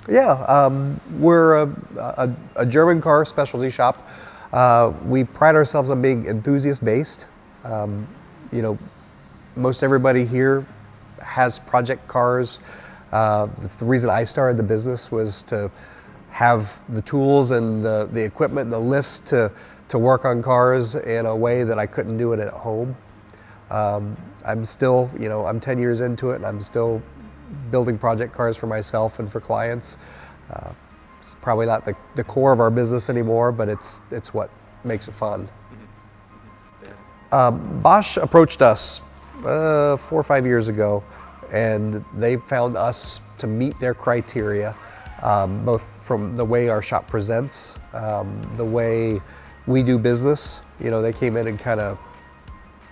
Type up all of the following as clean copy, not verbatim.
Yeah, we're a German car specialty shop. We pride ourselves on being enthusiast-based. You know, most everybody here has project cars. The reason I started the business was to have the tools and the equipment and the lifts to work on cars in a way that I couldn't do it at home. I'm still, you know, I'm 10 years into it and I'm still building project cars for myself and for clients. It's probably not the core of our business anymore, but it's what makes it fun. Bosch approached us 4 or 5 years ago, and they found us to meet their criteria, both from the way our shop presents, the way we do business. You know, they came in and kind of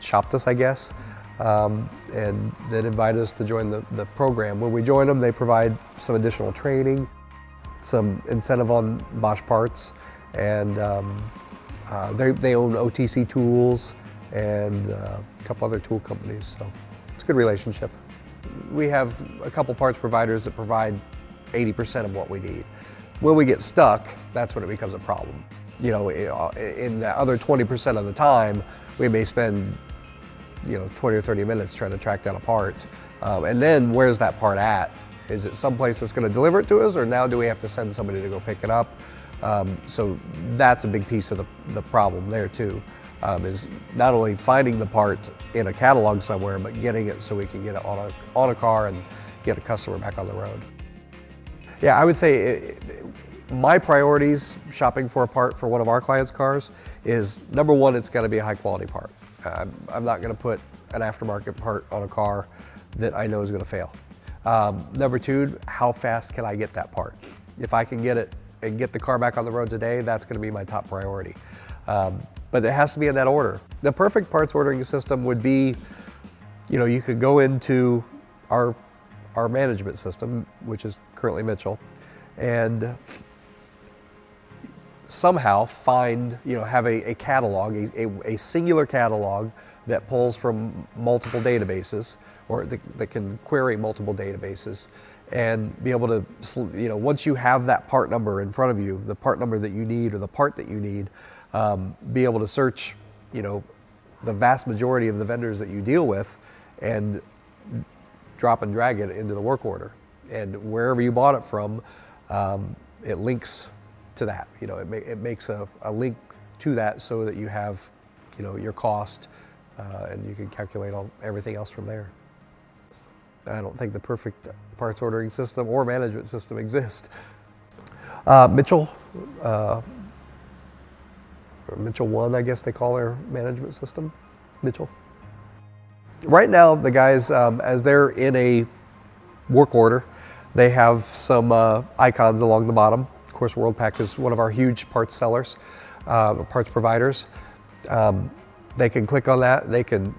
shopped us, I guess, and then invited us to join the program. When we join them, they provide some additional training, some incentive on Bosch parts, and they own OTC tools and a couple other tool companies, so it's a good relationship. We have a couple parts providers that provide 80% of what we need. When we get stuck, that's when it becomes a problem. You know, in the other 20% of the time, we may spend 20 or 30 minutes trying to track down a part. And then where's that part at? Is it someplace that's going to deliver it to us, or now do we have to send somebody to go pick it up? So that's a big piece of the problem there too, is not only finding the part in a catalog somewhere, but getting it so we can get it on a car and get a customer back on the road. Yeah, I would say my priorities shopping for a part for one of our clients' cars is, number one, it's got to be a high quality part. I'm not going to put an aftermarket part on a car that I know is going to fail. Number two, how fast can I get that part? If I can get it and get the car back on the road today, that's going to be my top priority. But it has to be in that order. The perfect parts ordering system would be, you could go into our management system, which is currently Mitchell, and somehow find, have a catalog, a singular catalog that pulls from multiple databases, or that can query multiple databases, and be able to, once you have that part number in front of you, the part number that you need or the part that you need, be able to search, the vast majority of the vendors that you deal with and drop and drag it into the work order. And wherever you bought it from, it links to that. It makes a link to that so that you have, your cost, and you can calculate everything else from there. I don't think the perfect parts ordering system or management system exists. Mitchell, Mitchell 1, I guess they call their management system, Mitchell. Right now, the guys, as they're in a work order, they have some icons along the bottom. Of course, WorldPack is one of our huge parts sellers, parts providers. They can click on that. They can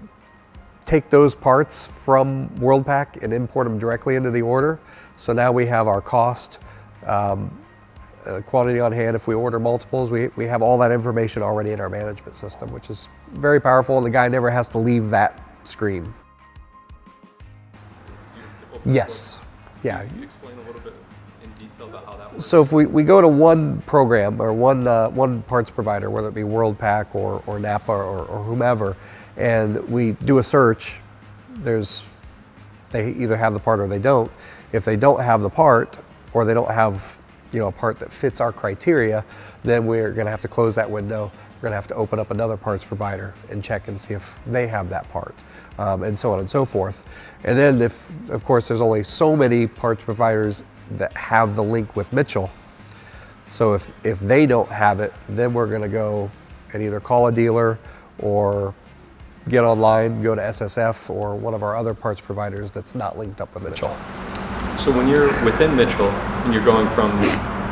take those parts from WorldPack and import them directly into the order. So now we have our cost, quantity on hand. If we order multiples, we have all that information already in our management system, which is very powerful, and the guy never has to leave that screen. Yes. Yeah. Can you explain a little bit in detail about how that works? So if we go to one program or one parts provider, whether it be WorldPack or Napa or whomever, and we do a search, they either have the part or they don't. If they don't have the part, or they don't have a part that fits our criteria, then we're going to have to close that window. We're going to have to open up another parts provider and check and see if they have that part, and so on and so forth. And then of course, there's only so many parts providers that have the link with Mitchell. So if they don't have it, then we're going to go and either call a dealer or get online, go to SSF or one of our other parts providers that's not linked up with Mitchell. So when you're within Mitchell and you're going from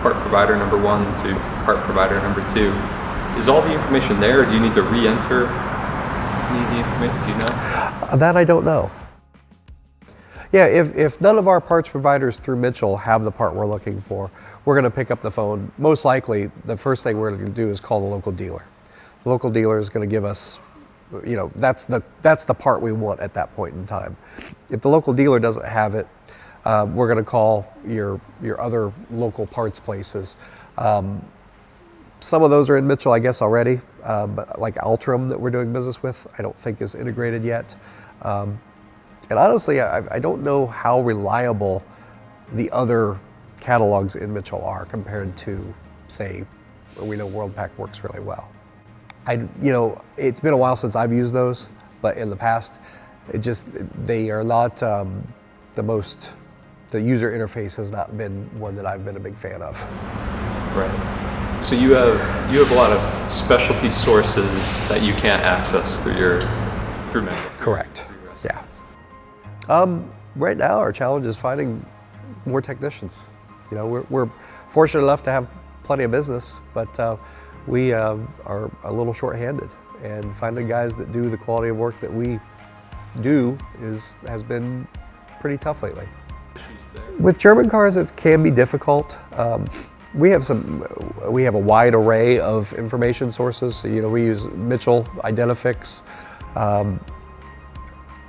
part provider number 1 to part provider number 2, is all the information there, or do you need to re-enter any of the information? Do you know? That I don't know. Yeah, if none of our parts providers through Mitchell have the part we're looking for, we're going to pick up the phone. Most likely, the first thing we're going to do is call the local dealer. The local dealer is going to give us, that's the part we want at that point in time. If the local dealer doesn't have it, we're going to call your other local parts places. Some of those are in Mitchell, I guess, already, but like Altram that we're doing business with, I don't think is integrated yet. And honestly, I don't know how reliable the other catalogs in Mitchell are compared to, say, we know WorldPack works really well. It's been a while since I've used those, but in the past, they are not the user interface has not been one that I've been a big fan of. Right. So you have a lot of specialty sources that you can't access through Metro. Correct. Yeah. Right now, our challenge is finding more technicians. We're fortunate enough to have plenty of business, but we are a little short-handed, and finding guys that do the quality of work that we do has been pretty tough lately. With German cars, it can be difficult. We have a wide array of information sources. So, we use Mitchell, Identifix, a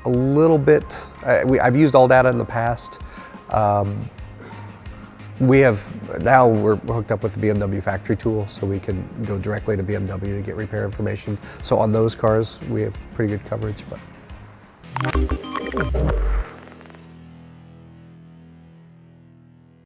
little bit. I've used AllData in the past. We're hooked up with the BMW factory tool, so we can go directly to BMW to get repair information. So on those cars, we have pretty good coverage. But